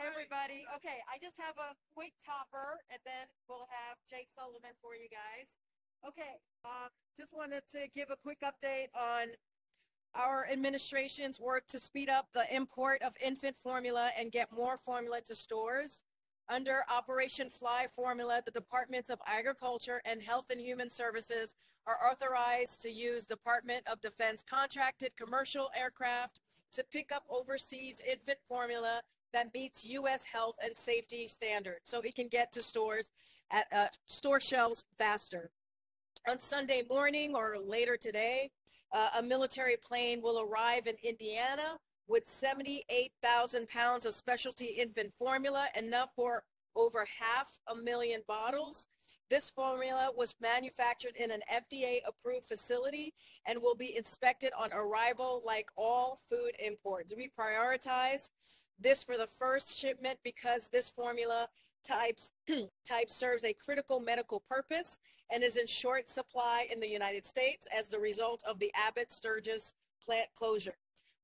Hi, everybody. Okay, I just have a quick topper, and then we'll have Jake Sullivan for you guys. Okay, just wanted to give a quick update on our administration's work to speed up the import of infant formula and get more formula to stores. Under Operation Fly Formula, the Departments of Agriculture and Health and Human Services are authorized to use Department of Defense contracted commercial aircraft to pick up overseas infant formula that meets U.S. health and safety standards so it can get to stores at store shelves faster. On Sunday morning or later today, a military plane will arrive in Indiana with 78,000 pounds of specialty infant formula, enough for over 500,000 bottles. This formula was manufactured in an FDA-approved facility and will be inspected on arrival like all food imports. We prioritize this for the first shipment because this formula type serves a critical medical purpose and is in short supply in the United States as the result of the Abbott Sturgis plant closure.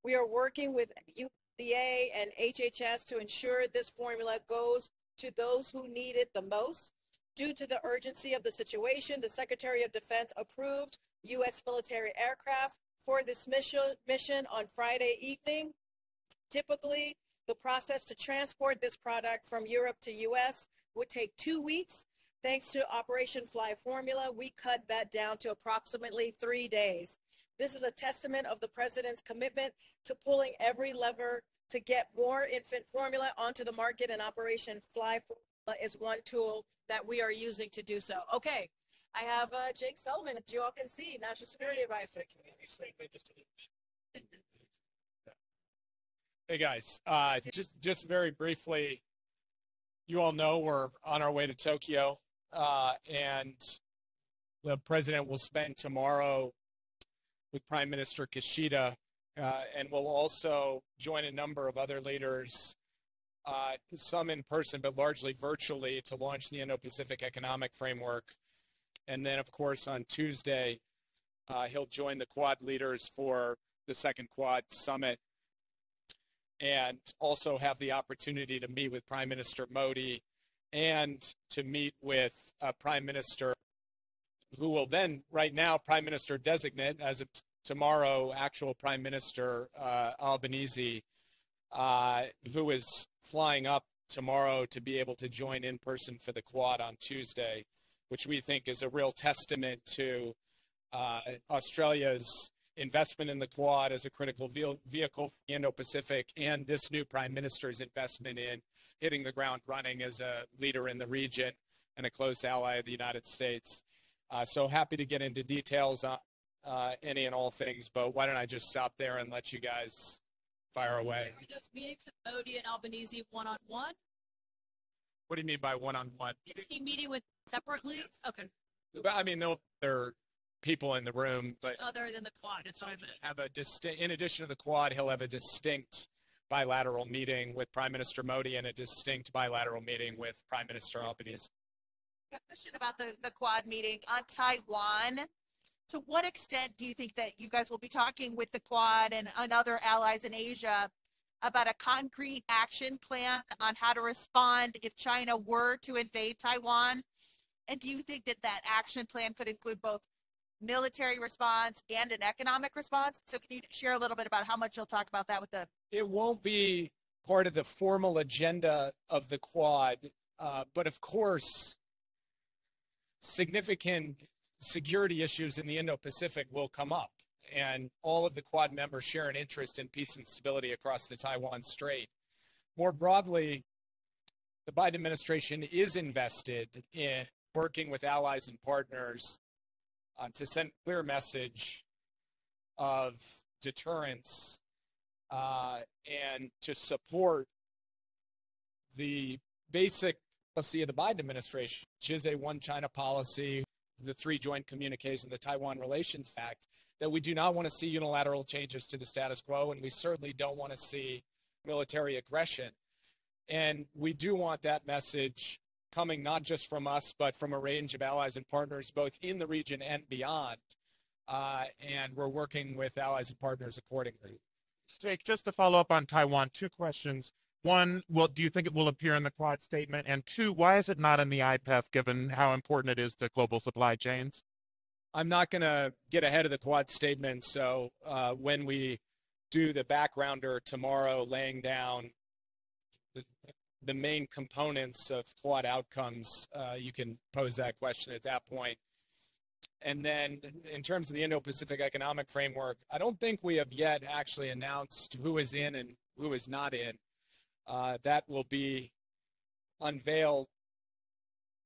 We are working with USDA and HHS to ensure this formula goes to those who need it the most. Due to the urgency of the situation, the Secretary of Defense approved U.S. military aircraft for this mission on Friday evening. Typically, the process to transport this product from Europe to U.S. would take 2 weeks. Thanks to Operation Fly Formula, we cut that down to approximately 3 days. This is a testament of the President's commitment to pulling every lever to get more infant formula onto the market, and Operation Fly Formula is one tool that we are using to do so. Okay, I have Jake Sullivan, as you all can see, National Security Advisor. Hey guys, just very briefly, you all know we're on our way to Tokyo, and the president will spend tomorrow with Prime Minister Kishida, and will also join a number of other leaders, some in person but largely virtually, to launch the Indo-Pacific Economic Framework. And then, of course, on Tuesday, he'll join the Quad leaders for the second Quad summit, and also have the opportunity to meet with Prime Minister Modi and to meet with Prime Minister, who will then, right now, Prime Minister designate, as of tomorrow, actual Prime Minister Albanese, who is flying up tomorrow to be able to join in person for the Quad on Tuesday, which we think is a real testament to Australia's investment in the Quad as a critical vehicle for the Indo-Pacific, and this new Prime Minister's investment in hitting the ground running as a leader in the region and a close ally of the United States. So happy to get into details on any and all things, but why don't I just stop there and let you guys fire away. Are those meetings with Modi and Albanese one-on-one? What do you mean by one-on-one? Is he meeting with separately? Yes. Okay. But I mean, there are people in the room, but other than the Quad, that's what I meant. Have a distinct, in addition to the Quad, he'll have a distinct bilateral meeting with Prime Minister Modi and a distinct bilateral meeting with Prime Minister Albanese. A question about the Quad meeting on Taiwan. To what extent do you think that you guys will be talking with the Quad and other allies in Asia about a concrete action plan on how to respond if China were to invade Taiwan? And do you think that that action plan could include both military response and an economic response? So can you share a little bit about how much you'll talk about that with the... It won't be part of the formal agenda of the Quad, but of course, significant security issues in the Indo-Pacific will come up, and all of the Quad members share an interest in peace and stability across the Taiwan Strait. More broadly, the Biden administration is invested in working with allies and partners to send a clear message of deterrence and to support the basic policy of the Biden administration, which is a one China policy, the 3 joint communiques in the Taiwan Relations Act, that we do not want to see unilateral changes to the status quo, and we certainly don't want to see military aggression. And we do want that message coming not just from us, but from a range of allies and partners, both in the region and beyond. And we're working with allies and partners accordingly. Jake, just to follow up on Taiwan, 2 questions. One, do you think it will appear in the Quad statement? And two, why is it not in the IPEF, given how important it is to global supply chains? I'm not going to get ahead of the Quad statement. So when we do the backgrounder tomorrow, laying down the main components of Quad outcomes, you can pose that question at that point. And then in terms of the Indo-Pacific Economic Framework, I don't think we have yet actually announced who is in and who is not in. That will be unveiled,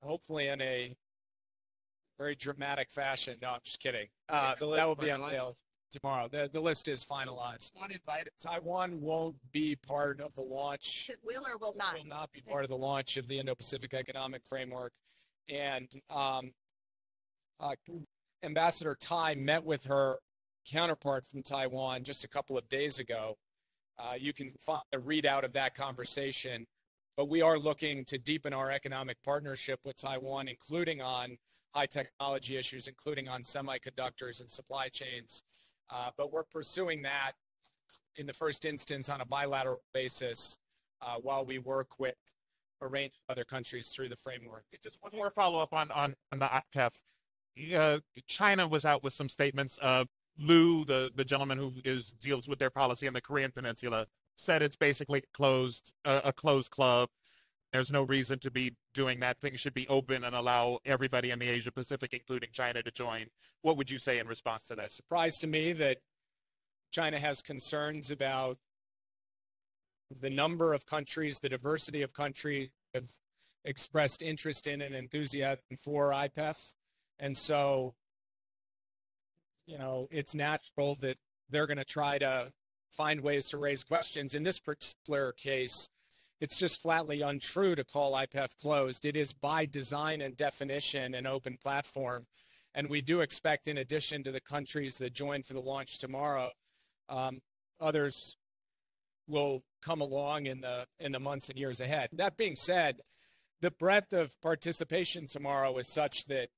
hopefully in a very dramatic fashion. No, I'm just kidding. That will be unveiled tomorrow. The list is finalized. Taiwan won't be part of the launch. It will or will not? Will not be part of the launch of the Indo-Pacific Economic Framework. And Ambassador Tai met with her counterpart from Taiwan just a couple of days ago. You can find a readout of that conversation, but we are looking to deepen our economic partnership with Taiwan, including on high technology issues, including on semiconductors and supply chains. But we're pursuing that in the first instance on a bilateral basis while we work with a range of other countries through the framework. Just one more follow-up on the IPEF. China was out with some statements. Liu, the gentleman who deals with their policy in the Korean Peninsula, said it's basically a closed club. There's no reason to be doing that. Things should be open and allow everybody in the Asia Pacific, including China, to join. What would you say in response to that? It's a surprise to me that China has concerns about the number of countries, the diversity of countries have expressed interest in and enthusiasm for IPEF. And so, you know, it's natural that they're going to try to find ways to raise questions. In this particular case, it's just flatly untrue to call IPEF closed. It is by design and definition an open platform. And we do expect, in addition to the countries that join for the launch tomorrow, others will come along in the months and years ahead. That being said, the breadth of participation tomorrow is such that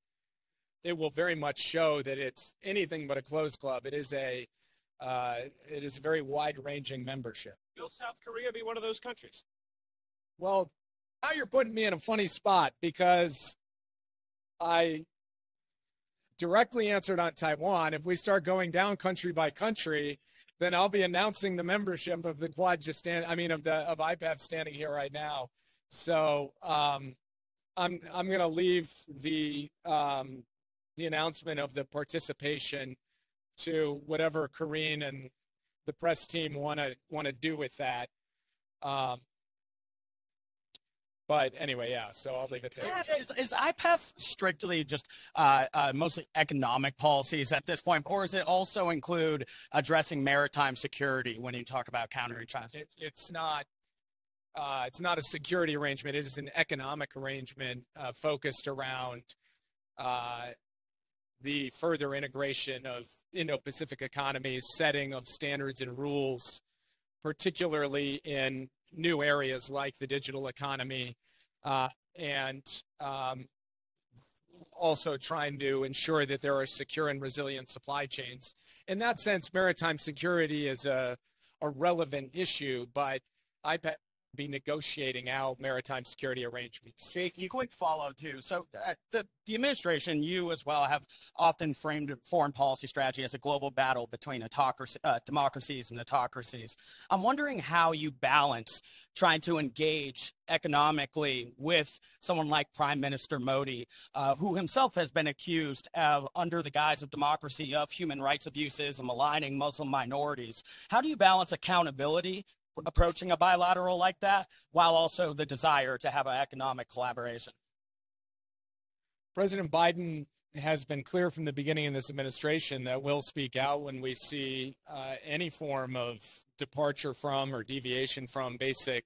it will very much show that it's anything but a closed club. It is a very wide-ranging membership. Will South Korea be one of those countries? Well, now you're putting me in a funny spot because I directly answered on Taiwan. If we start going down country by country, then I'll be announcing the membership of the Quad of IPEF standing here right now. So I'm going to leave the announcement of the participation to whatever Karine and the press team want to do with that. But anyway, yeah, so I'll leave it there. Is IPEF strictly just mostly economic policies at this point, or does it also include addressing maritime security when you talk about countering China? It's not a security arrangement. It is an economic arrangement focused around the further integration of Indo-Pacific economies, setting of standards and rules, particularly in new areas like the digital economy, and also trying to ensure that there are secure and resilient supply chains. In that sense, maritime security is a relevant issue, but IPEF be negotiating out maritime security arrangements. Jake, quick follow too. So the administration, you as well, have often framed foreign policy strategy as a global battle between democracies and autocracies. I'm wondering how you balance trying to engage economically with someone like Prime Minister Modi, who himself has been accused of, under the guise of democracy, of human rights abuses and maligning Muslim minorities. How do you balance accountability approaching a bilateral like that, while also the desire to have an economic collaboration? President Biden has been clear from the beginning of this administration that we'll speak out when we see any form of departure from or deviation from basic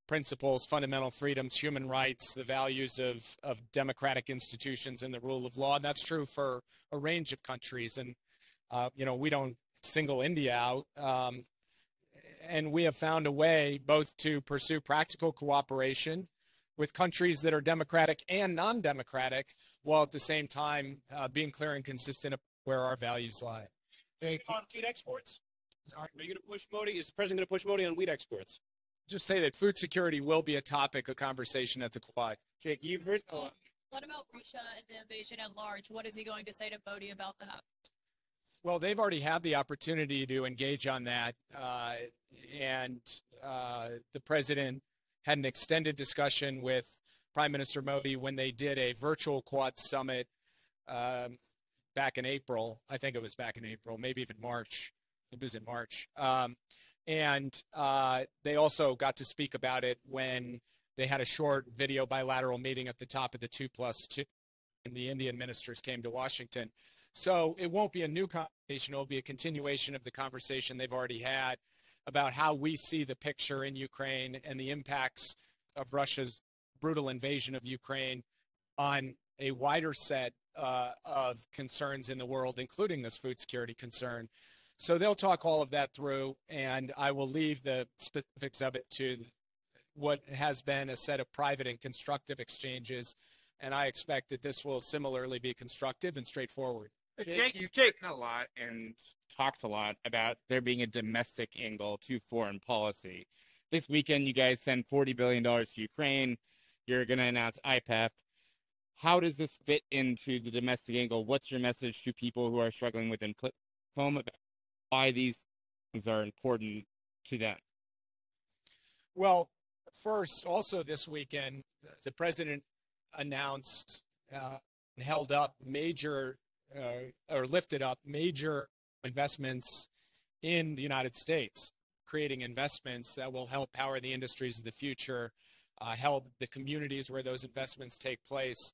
principles, fundamental freedoms, human rights, the values of democratic institutions and the rule of law. And that's true for a range of countries. And, we don't single India out. And we have found a way both to pursue practical cooperation with countries that are democratic and non-democratic, while at the same time being clear and consistent where our values lie. On wheat exports, are you going to push Modi? Is the president going to push Modi on wheat exports? just say that food security will be a topic of conversation at the Quad. Jake, you've heard. What about Russia and the invasion at large? What is he going to say to Modi about that? Well, they've already had the opportunity to engage on that, and the president had an extended discussion with Prime Minister Modi when they did a virtual Quad summit back in April. I think it was back in April, maybe even March. It was in March. And they also got to speak about it when they had a short video bilateral meeting at the top of the 2+2, and the Indian ministers came to Washington. So it won't be a new conversation. It'll be a continuation of the conversation they've already had about how we see the picture in Ukraine and the impacts of Russia's brutal invasion of Ukraine on a wider set of concerns in the world, including this food security concern. So they'll talk all of that through, and I will leave the specifics of it to what has been a set of private and constructive exchanges, and I expect that this will similarly be constructive and straightforward. Jake, you've taken a lot and talked a lot about there being a domestic angle to foreign policy. This weekend, you guys send $40 billion to Ukraine. You're going to announce IPEF. How does this fit into the domestic angle? What's your message to people who are struggling with inflation about why these things are important to them? Well, first, also this weekend, the president announced and held up major or lifted up major investments in the United States, creating investments that will help power the industries of the future, help the communities where those investments take place,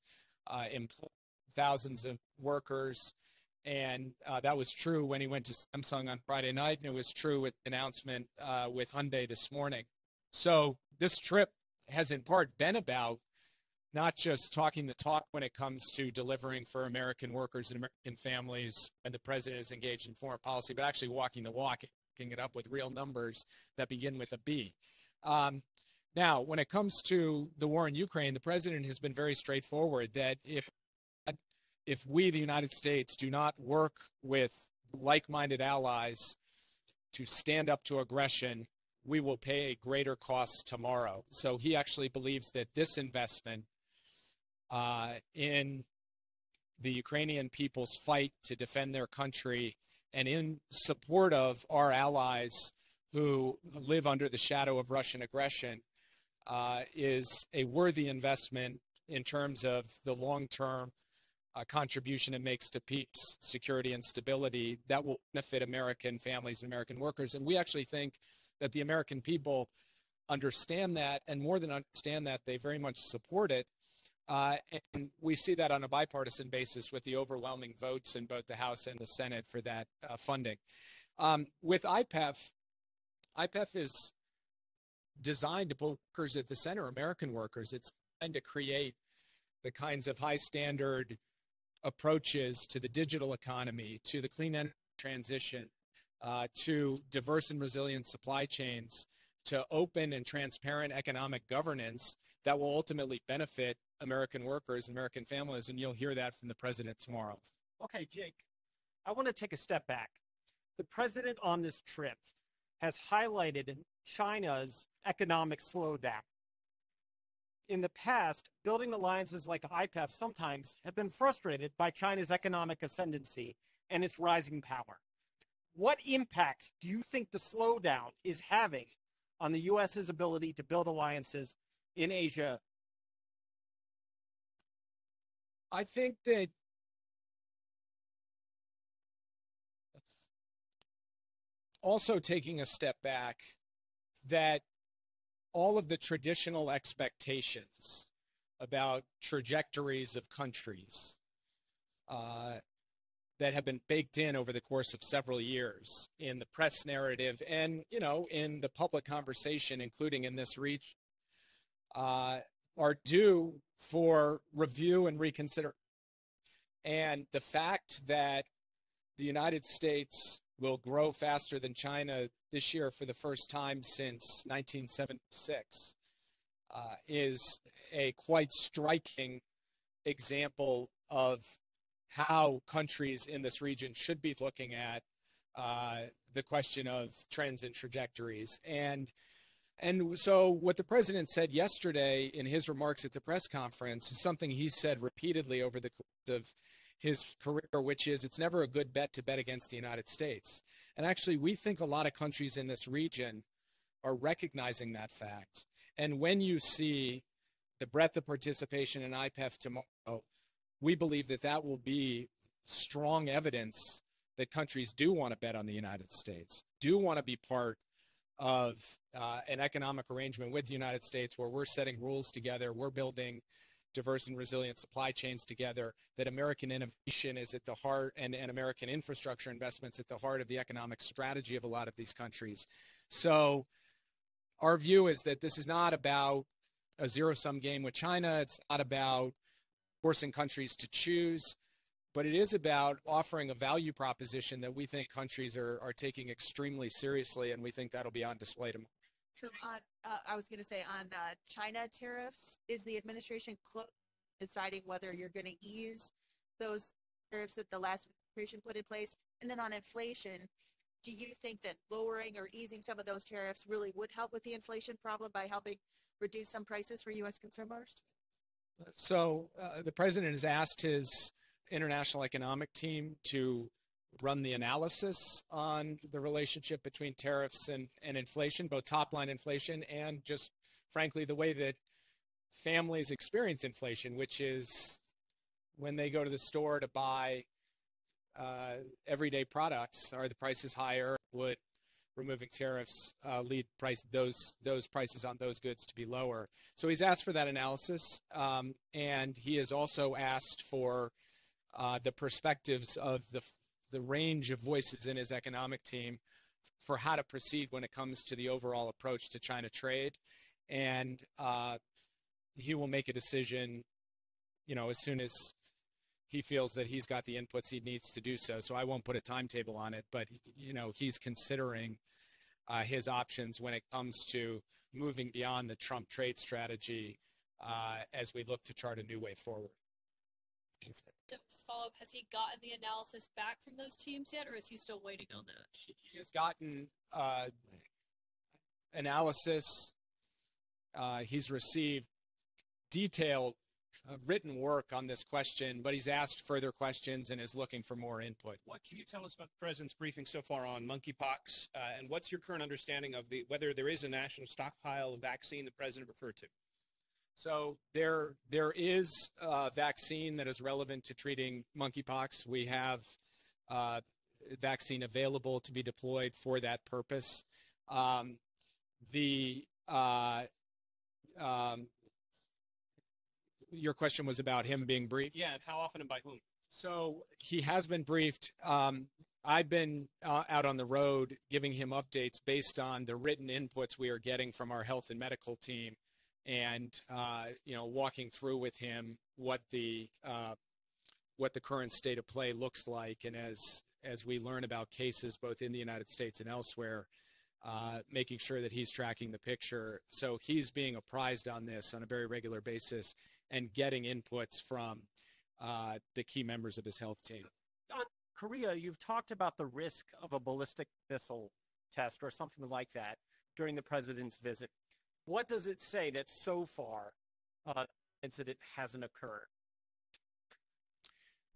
employ thousands of workers. And that was true when he went to Samsung on Friday night, and it was true with the announcement with Hyundai this morning. So this trip has in part been about not just talking the talk when it comes to delivering for American workers and American families when the president is engaged in foreign policy, but actually walking the walk, backing it up with real numbers that begin with a B. Now, when it comes to the war in Ukraine, the president has been very straightforward that if we, the United States, do not work with like-minded allies to stand up to aggression, we will pay a greater cost tomorrow. So he actually believes that this investment in the Ukrainian people's fight to defend their country and in support of our allies who live under the shadow of Russian aggression is a worthy investment in terms of the long-term contribution it makes to peace, security, and stability that will benefit American families and American workers. And we actually think that the American people understand that, and more than understand that, they very much support it. And we see that on a bipartisan basis with the overwhelming votes in both the House and the Senate for that funding. With IPEF, IPEF is designed to put workers at the center, American workers. It's designed to create the kinds of high standard approaches to the digital economy, to the clean energy transition, to diverse and resilient supply chains, to open and transparent economic governance that will ultimately benefit American workers, American families, and you'll hear that from the president tomorrow. Okay, Jake, I want to take a step back. The president on this trip has highlighted China's economic slowdown. In the past, building alliances like IPEF sometimes have been frustrated by China's economic ascendancy and its rising power. What impact do you think the slowdown is having on the U.S.'s ability to build alliances in Asia? I think that also taking a step back, that all of the traditional expectations about trajectories of countries that have been baked in over the course of several years in the press narrative and, you know, in the public conversation, including in this region, are due for review and reconsider. And the fact that the United States will grow faster than China this year for the first time since 1976 is a quite striking example of how countries in this region should be looking at the question of trends and trajectories. And And so what the president said yesterday in his remarks at the press conference is something he said repeatedly over the course of his career, which is it's never a good bet to bet against the United States. And actually, we think a lot of countries in this region are recognizing that fact. And when you see the breadth of participation in IPEF tomorrow, we believe that that will be strong evidence that countries do want to bet on the United States, do want to be part of an economic arrangement with the United States where we're setting rules together, we're building diverse and resilient supply chains together, that American innovation is at the heart and American infrastructure investments at the heart of the economic strategy of a lot of these countries. So our view is that this is not about a zero-sum game with China. It's not about forcing countries to choose, but it is about offering a value proposition that we think countries are taking extremely seriously, and we think that'll be on display tomorrow. So I was going to say on China tariffs, is the administration deciding whether you're going to ease those tariffs that the last administration put in place? And then on inflation, do you think that lowering or easing some of those tariffs really would help with the inflation problem by helping reduce some prices for U.S. consumers? So the president has asked his international economic team to run the analysis on the relationship between tariffs and inflation, both top line inflation and just frankly the way that families experience inflation, which is when they go to the store to buy everyday products, are the prices higher? Would removing tariffs lead those prices on those goods to be lower? So he's asked for that analysis, and he has also asked for the perspectives of the range of voices in his economic team for how to proceed when it comes to the overall approach to China trade. And he will make a decision, as soon as he feels that he's got the inputs he needs to do so. So I won't put a timetable on it, but, he's considering his options when it comes to moving beyond the Trump trade strategy as we look to chart a new way forward. Just follow up, has he gotten the analysis back from those teams yet, or is he still waiting on that? He has gotten analysis. He's received detailed written work on this question, but he's asked further questions and is looking for more input. What can you tell us about the president's briefing so far on monkeypox, and what's your current understanding of whether there is a national stockpile of vaccine the president referred to? So there is a vaccine that is relevant to treating monkeypox. We have vaccine available to be deployed for that purpose. Your question was about him being briefed? Yeah, and how often and by whom? So he has been briefed. I've been out on the road giving him updates based on the written inputs we are getting from our health and medical team, and walking through with him what the current state of play looks like, and as we learn about cases both in the United States and elsewhere, making sure that he's tracking the picture. So he's being apprised on this on a very regular basis and getting inputs from the key members of his health team. On Korea, you've talked about the risk of a ballistic missile test or something like that during the president's visit. What does it say that so far incident hasn't occurred?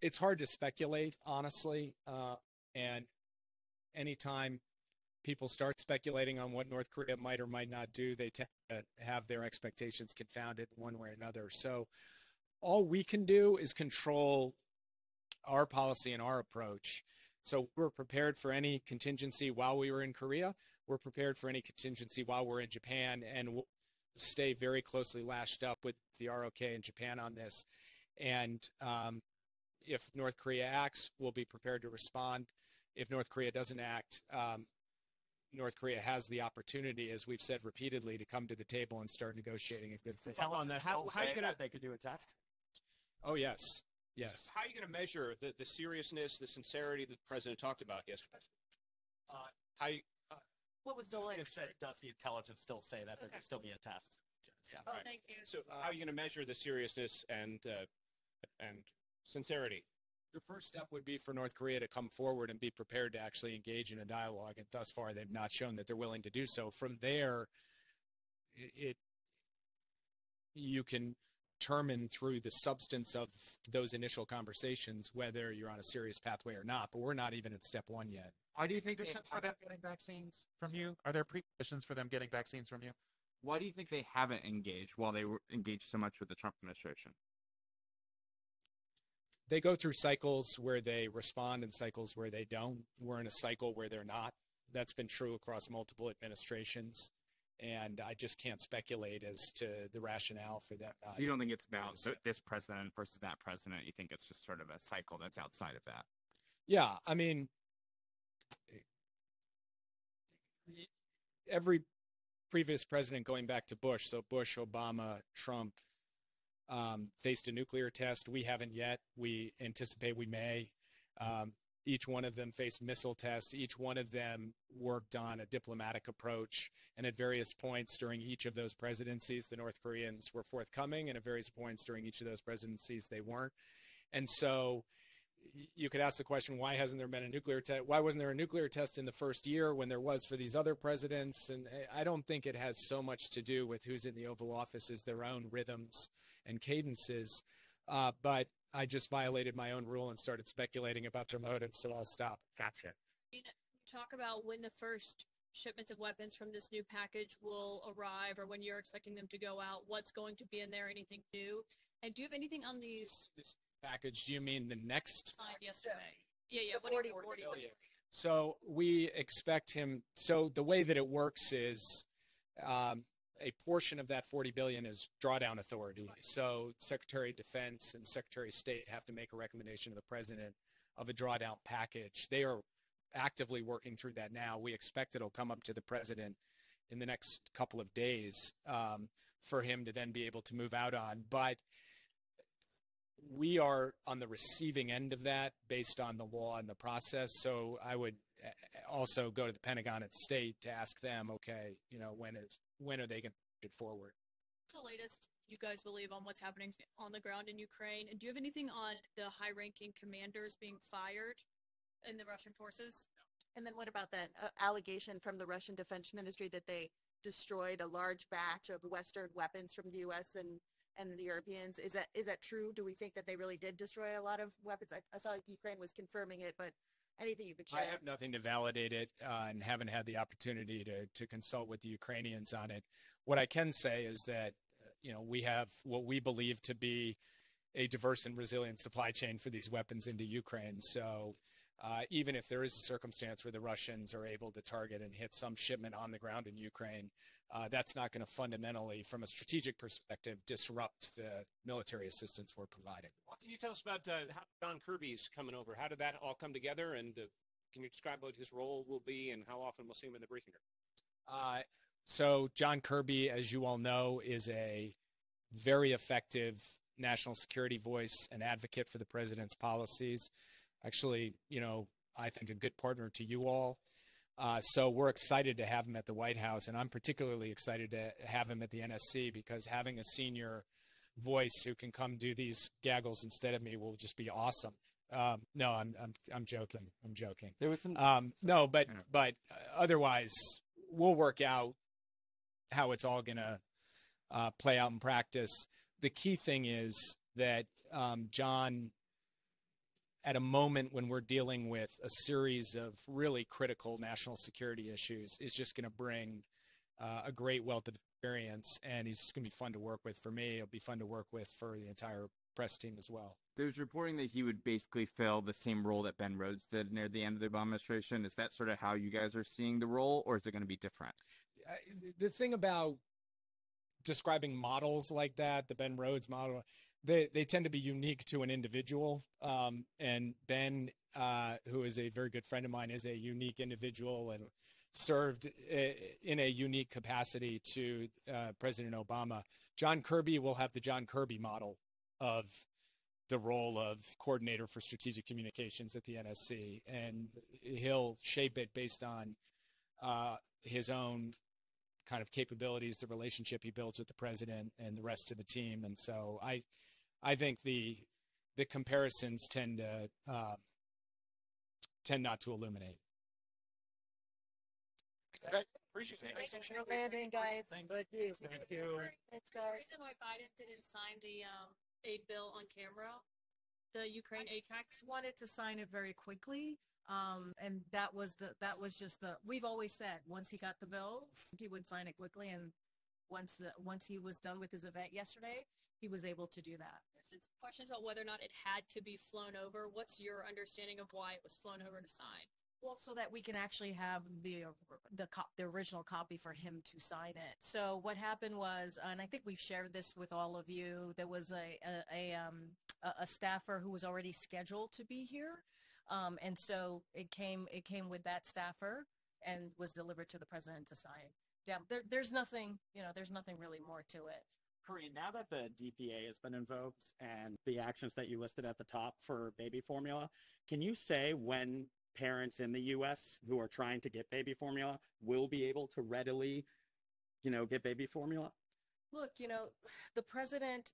It's hard to speculate, honestly. And anytime people start speculating on what North Korea might or might not do, they tend to have their expectations confounded one way or another. So all we can do is control our policy and our approach. So we're prepared for any contingency while we were in Korea. We're prepared for any contingency while we're in Japan, and we'll stay very closely lashed up with the ROK in Japan on this. And if North Korea acts, we'll be prepared to respond. If North Korea doesn't act, North Korea has the opportunity, as we've said repeatedly, to come to the table and start negotiating a good fit. Tell on that. How are you going to? They could do a test. Oh yes, yes. So how are you going to measure the seriousness, the sincerity that the president talked about yesterday? What was the said? Does the intelligence still say that there could still be a test? Yeah. Thank you. So how are you going to measure the seriousness and sincerity? The first step would be for North Korea to come forward and be prepared to actually engage in a dialogue, and thus far they've not shown that they're willing to do so. From there, it you can determine through the substance of those initial conversations whether you're on a serious pathway or not. But we're not even at step one yet. Why do you think there's for them getting vaccines from you? Are there preconditions for them getting vaccines from you? Why do you think they haven't engaged while they were engaged so much with the Trump administration? They go through cycles where they respond and cycles where they don't. We're in a cycle where they're not. That's been true across multiple administrations. And I just can't speculate as to the rationale for that. So you don't think it's about this president versus that president? You think it's just sort of a cycle that's outside of that? Yeah, I mean, every previous president going back to Bush, so Bush, Obama, Trump, faced a nuclear test. We haven't yet. We anticipate we may. Each one of them faced missile tests. Each one of them worked on a diplomatic approach. And at various points during each of those presidencies, the North Koreans were forthcoming. And at various points during each of those presidencies, they weren't. And so you could ask the question, why hasn't there been a nuclear test? Why wasn't there a nuclear test in the first year when there was for these other presidents? And I don't think it has so much to do with who's in the Oval Office as their own rhythms and cadences. But I just violated my own rule and started speculating about their motives, so I'll stop. Gotcha. You talk about when the first shipments of weapons from this new package will arrive, or when you're expecting them to go out, what's going to be in there, anything new? And do you have anything on these This package, do you mean the next? signed yesterday? Yeah. The What 40 40 So we expect him. So the way that it works is a portion of that 40 billion is drawdown authority. So Secretary of Defense and Secretary of State have to make a recommendation to the president of a drawdown package. They are actively working through that now. We expect it'll come up to the president in the next couple of days for him to then be able to move out on. But we are on the receiving end of that based on the law and the process. So I would also go to the Pentagon at State to ask them, okay, when are they going to push it forward? the latest you guys believe on what's happening on the ground in Ukraine? And do you have anything on the high-ranking commanders being fired in the Russian forces? And then what about that allegation from the Russian Defense Ministry that they destroyed a large batch of Western weapons from the U.S. and the Europeans? Is that true? Do we think that they really did destroy a lot of weapons? I saw Ukraine was confirming it, but anything you could share? I have nothing to validate it and haven't had the opportunity to consult with the Ukrainians on it. What I can say is that, we have what we believe to be a diverse and resilient supply chain for these weapons into Ukraine. So even if there is a circumstance where the Russians are able to target and hit some shipment on the ground in Ukraine, that's not going to fundamentally, from a strategic perspective, disrupt the military assistance we're providing. Can you tell us about how John Kirby's coming over? How did that all come together? And can you describe what his role will be and how often we'll see him in the briefing room? So John Kirby, as you all know, is a very effective national security voice and advocate for the president's policies. Actually, I think a good partner to you all. So we're excited to have him at the White House, and I'm particularly excited to have him at the NSC because having a senior voice who can come do these gaggles instead of me will just be awesome. No, I'm joking. I'm joking. There was some no, but otherwise we'll work out how it's all going to play out in practice. The key thing is that John, at a moment when we're dealing with a series of really critical national security issues, is just going to bring a great wealth of experience, and he's just going to be fun to work with for me. It'll be fun to work with for the entire press team as well. There's reporting that he would basically fill the same role that Ben Rhodes did near the end of the Obama administration. Is that sort of how you guys are seeing the role, or is it going to be different? The thing about describing models like that, the Ben Rhodes model, they tend to be unique to an individual. And Ben, who is a very good friend of mine, is a unique individual and served in a unique capacity to President Obama. John Kirby will have the John Kirby model of the role of coordinator for strategic communications at the NSC, and he'll shape it based on his own kind of capabilities, the relationship he builds with the president and the rest of the team. And so I think the comparisons tend not to illuminate. Okay. Appreciate it. Thanks for landing, guys. Thank you. Thank you. Thanks, The guys. reason why Biden didn't sign the aid bill on camera, the Ukraine aid pact. Wanted to sign it very quickly. And that was just we've always said once he got the bills, he would sign it quickly. And once he was done with his event yesterday, he was able to do that. There's been some questions about whether or not it had to be flown over. What's your understanding of why it was flown over to sign? Well, so that we can actually have the original copy for him to sign it. So what happened was, and I think we've shared this with all of you, there was a staffer who was already scheduled to be here, and so it came with that staffer and was delivered to the president to sign. Yeah, there's nothing really more to it. Corinne, now that the DPA has been invoked and the actions that you listed at the top for baby formula, can you say when parents in the U.S. who are trying to get baby formula will be able to readily, get baby formula? Look, the president,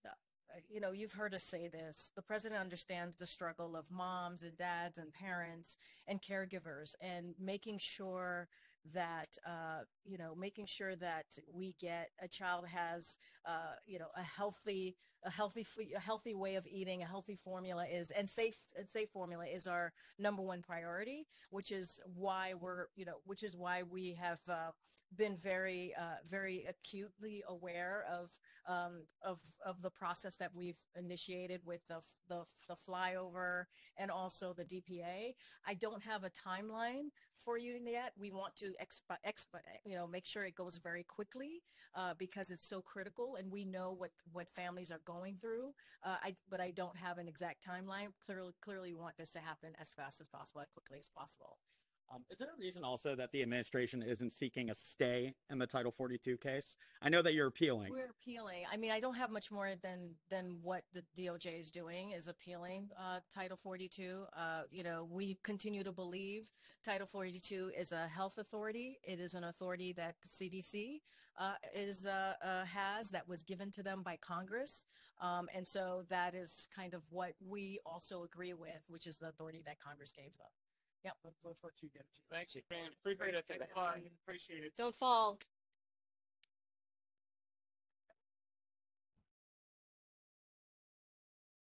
you've heard us say this. The president understands the struggle of moms and dads and parents and caregivers, and making sure that we get a child has a healthy way of eating, a healthy formula and safe formula is our number one priority, which is why we have been very acutely aware of the process that we've initiated with the flyover and also the DPA. I don't have a timeline for you yet. We want to make sure it goes very quickly because it's so critical, and we know what families are going through. But I don't have an exact timeline. Clearly, we want this to happen as fast as possible, as quickly as possible. Is there a reason also that the administration isn't seeking a stay in the Title 42 case? I know that you're appealing. We're appealing. I mean, I don't have much more than what the DOJ is doing, is appealing Title 42. We continue to believe Title 42 is a health authority. It is an authority that the CDC has, that was given to them by Congress. And so that is kind of what we also agree with, which is the authority that Congress gave them. Yep. Let's let you get it. Thank you. Appreciate it. Thanks a lot. Appreciate it. Don't fall.